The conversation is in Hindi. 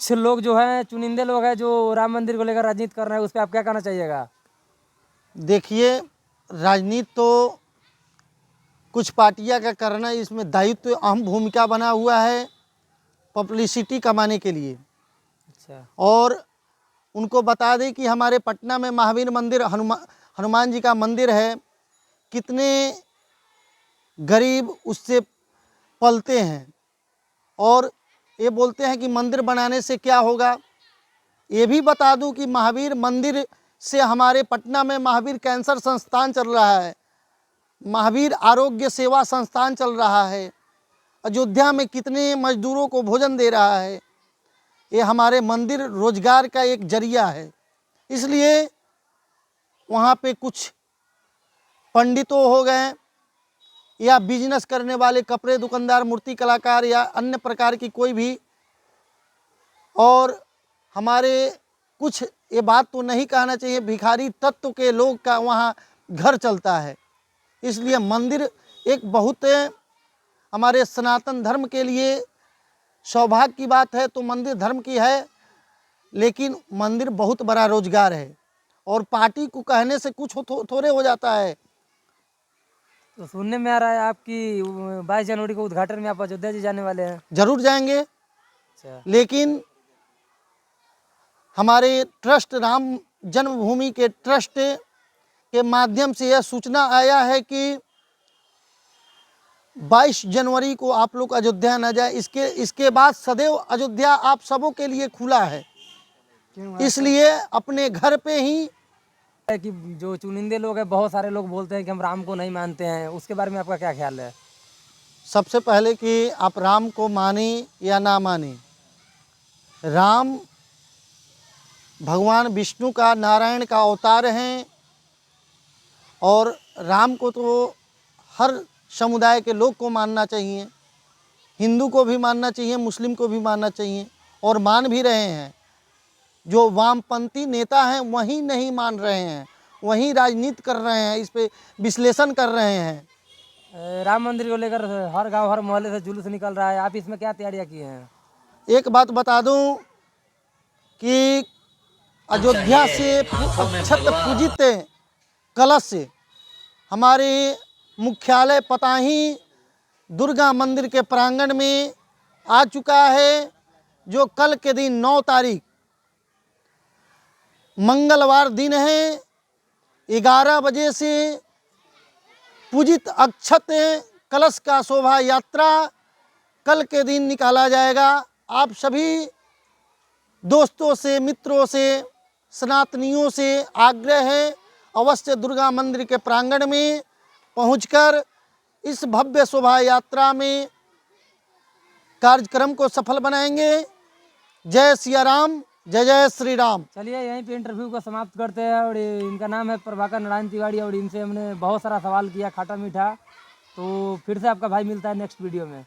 कुछ लोग जो हैं, चुनिंदे लोग हैं जो राम मंदिर को लेकर राजनीति कर रहे हैं, उस पर आप क्या कहना चाहिएगा? देखिए, राजनीति तो कुछ पार्टियां का करना, इसमें दायित्व अहम भूमिका बना हुआ है पब्लिसिटी कमाने के लिए। अच्छा। और उनको बता दें कि हमारे पटना में महावीर मंदिर, हनुमान जी का मंदिर है, कितने गरीब उससे पलते हैं। और ये बोलते हैं कि मंदिर बनाने से क्या होगा। ये भी बता दूं कि महावीर मंदिर से हमारे पटना में महावीर कैंसर संस्थान चल रहा है, महावीर आरोग्य सेवा संस्थान चल रहा है, अयोध्या में कितने मजदूरों को भोजन दे रहा है। ये हमारे मंदिर रोजगार का एक जरिया है। इसलिए वहाँ पे कुछ पंडितों हो गए या बिजनेस करने वाले, कपड़े दुकानदार, मूर्ति कलाकार या अन्य प्रकार की कोई भी, और हमारे कुछ, ये बात तो नहीं कहना चाहिए, भिखारी तत्व के लोग का वहाँ घर चलता है। इसलिए मंदिर एक बहुत हमारे सनातन धर्म के लिए सौभाग्य की बात है तो मंदिर धर्म की है, लेकिन मंदिर बहुत बड़ा रोजगार है और पार्टी को कहने से कुछ थोड़े हो जाता है। तो सुनने में आ रहा है आपकी 22 जनवरी को उद्घाटन में आप अयोध्या जी जाने वाले हैं। जरूर जाएंगे। अच्छा। लेकिन हमारे ट्रस्ट, राम जन्मभूमि के ट्रस्ट के माध्यम से यह सूचना आया है कि 22 जनवरी को आप लोग अयोध्या न जाए। इसके बाद सदैव अयोध्या आप सबों के लिए खुला है। इसलिए अपने घर पे ही है कि जो चुनिंदे लोग हैं, बहुत सारे लोग बोलते हैं कि हम राम को नहीं मानते हैं, उसके बारे में आपका क्या ख्याल है? सबसे पहले कि आप राम को माने या ना माने, राम भगवान विष्णु का, नारायण का अवतार हैं और राम को तो हर समुदाय के लोग को मानना चाहिए। हिंदू को भी मानना चाहिए, मुस्लिम को भी मानना चाहिए और मान भी रहे हैं। जो वामपंथी नेता हैं वही नहीं मान रहे हैं, वही राजनीति कर रहे हैं, इस पे विश्लेषण कर रहे हैं। राम मंदिर को लेकर हर गांव, हर मोहल्ले से जुलूस निकल रहा है, आप इसमें क्या तैयारियां किए हैं? एक बात बता दूं कि अयोध्या से अक्षत पूजित कलश से हमारे मुख्यालय पताही दुर्गा मंदिर के प्रांगण में आ चुका है, जो कल के दिन 9 तारीख मंगलवार दिन है, 11 बजे से पूजित अक्षत कलश का शोभा यात्रा कल के दिन निकाला जाएगा। आप सभी दोस्तों से, मित्रों से, सनातनियों से आग्रह है, अवश्य दुर्गा मंदिर के प्रांगण में पहुंचकर इस भव्य शोभा यात्रा में कार्यक्रम को सफल बनाएंगे। जय सिया राम, जय जय श्री राम। चलिए यहीं पे इंटरव्यू को समाप्त करते हैं। और इनका नाम है प्रभाकर नारायण तिवारी और इनसे हमने बहुत सारा सवाल किया, खाटा मीठा। तो फिर से आपका भाई मिलता है नेक्स्ट वीडियो में।